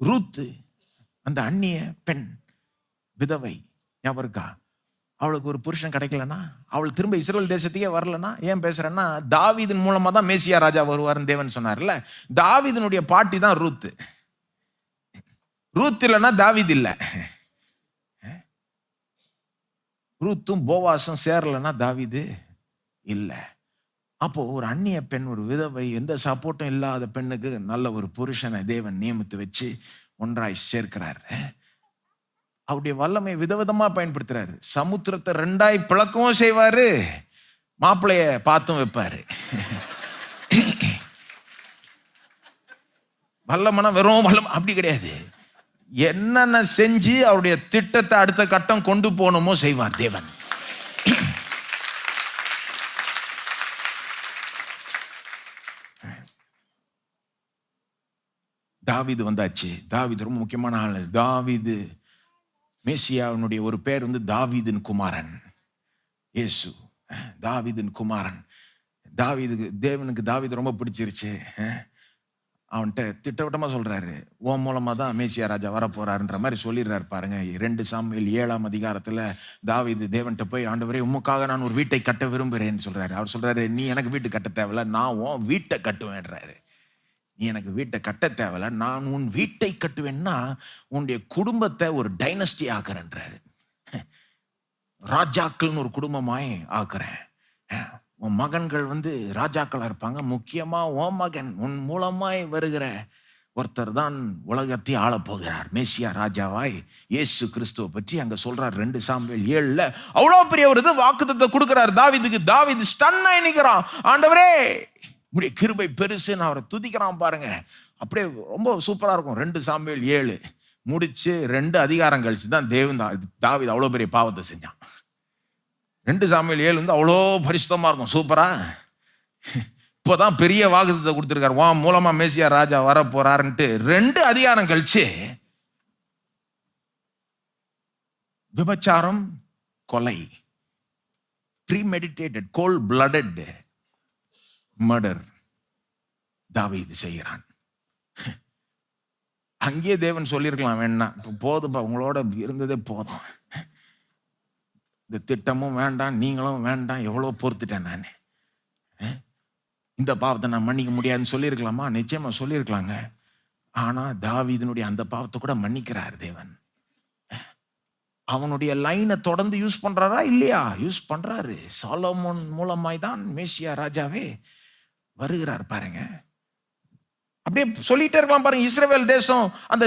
ரூத்து அந்த அந்நிய பெண் விதவை, ஞாபகம் இருக்கா? அவளுக்கு ஒரு புருஷன் கிடைக்கலன்னா, அவள் திரும்ப இஸ்ரவேல் தேசத்தையே வரலன்னா, ஏன் பேசுறேன்னா, தாவீதின் மூலமா தான் மேசியா ராஜா வருவார்னு தேவன் சொன்னார்ல. தாவீதினுடைய பாட்டி தான் ரூத்து. ரூத் இல்லைன்னா தாவீது இல்லை. ரூத்தும் போவாசும் சேரலன்னா தாவீது இல்லை. அப்போ ஒரு அந்நிய பெண், ஒரு விதவை, எந்த சப்போர்ட்டும் இல்லாத பெண்ணுக்கு நல்ல ஒரு புருஷனை தேவன் நியமித்து வச்சு ஒன்றாய் சேர்க்கிறார். அவருடைய வல்லமை விதவிதமா பயன்படுத்துறாரு. சமுத்திரத்தை 2ஆய் பிளக்கவும் செய்வாரு, மாப்பிள்ளைய பார்த்தும் வைப்பாரு. வல்லமனா வெறும் வல்லம் அப்படி கிடையாது. என்னென்ன செஞ்சு அவருடைய திட்டத்தை அடுத்த கட்டம் கொண்டு போகணுமோ செய்வார் தேவன். தாவீது வந்தாச்சு. தாவீது ரொம்ப முக்கியமான ஆள். தாவீது மேசியாவினுடைய ஒரு பேர் வந்து தாவீதின் குமாரன். இயேசு தாவீதின் குமாரன். தேவனுக்கு தாவீது ரொம்ப பிடிச்சிருச்சு. அவன்கிட்ட திட்டவட்டமா சொல்றாரு, உன் மூலமா தான் மேசியா ராஜா வர போறாருன்ற மாதிரி சொல்லிடுறாரு பாருங்க. 2 சாமுவேல் 7ஆம் அதிகாரத்துல தாவீது தேவன்கிட்ட போய், ஆண்டவரே உமக்காக நான் ஒரு வீட்டை கட்ட விரும்புகிறேன்னு சொல்றாரு. அவர் சொல்றாரு, நீ எனக்கு வீட்டு கட்ட தேவையில்ல, நான் உன் வீட்டை கட்டுவேன்றாரு. நீ எனக்கு வீட்டை கட்ட தேவையில்ல, நான் உன் வீட்டை கட்டுவேன்னா உன்னுடைய குடும்பத்தை ஒரு டைனஸ்டி ஆக்குறேன்றாரு. ராஜாக்கள்னு ஒரு குடும்பமாய் ஆக்குறேன். உன் மகன்கள் வந்து ராஜாக்களா இருப்பாங்க. முக்கியமா உன் மகன், உன் மூலமாய் வருகிற ஒருத்தர் தான் உலகத்தை ஆள போகிறார், மேசியா ராஜாவாய் இயேசு கிறிஸ்துவை பற்றி அங்க சொல்றார். 2 சாமுவேல் 7ல் அவ்வளவு பெரிய ஒரு வாக்குத்தத்தத்தை கொடுக்கிறார் தாவீதுக்கு. தாவீது ஸ்டன்னாய் நிற்கிறான். ஆண்டவரே உம்முடைய கிருபை பெருசுன்னு அவரை துதிக்கிறான் பாருங்க. அப்படியே ரொம்ப சூப்பரா இருக்கும். 2 சாமுவேல் 7 முடிச்சு 2 அதிகாரம் கழிச்சு தான் தாவீது அவ்வளோ பெரிய பாவத்தை செஞ்சான். 2 சாமுவேல் 7 வந்து அவ்வளோ பரிசுத்தமா இருக்கும், சூப்பரா. இப்போதான் பெரிய வாக்குத்தத்தத்தை கொடுத்துருக்காரு, வா மூலமா மேசியா ராஜா வர போறாருன்ட்டு. 2 அதிகாரம் கழிச்சு விபச்சாரம், கொலை, ப்ரீமெடிடேட்டட் கோல்ட் பிளடட் மர்டர் தாவீது செய்கிறான். அங்கேயே தேவன் சொல்லியிருக்கலாம், வேண்டாம் போதும்பா, உங்களோட இருந்ததே போதும், இந்த திட்டமும் வேண்டாம், நீங்களும் வேண்டாம், எவ்வளோ பொறுத்துட்டேன் நான், இந்த பாவத்தை நான் மன்னிக்க முடியாதுன்னு சொல்லியிருக்கலாமா? நிச்சயமா சொல்லியிருக்கலாங்க. ஆனா தாவீதினுடைய அந்த பாவத்தை கூட மன்னிக்கிறார் தேவன். அவனுடைய லைனை தொடர்ந்து யூஸ் பண்றாரா இல்லையா? யூஸ் பண்றாரு. சாலமோன் மூலமாய் தான் மேசியா ராஜாவே வருகிறார் பாருங்க. அப்படியே சொல்லிட்டே இருக்கலாம் பாருங்க. இஸ்ரவேல் தேசம் அந்த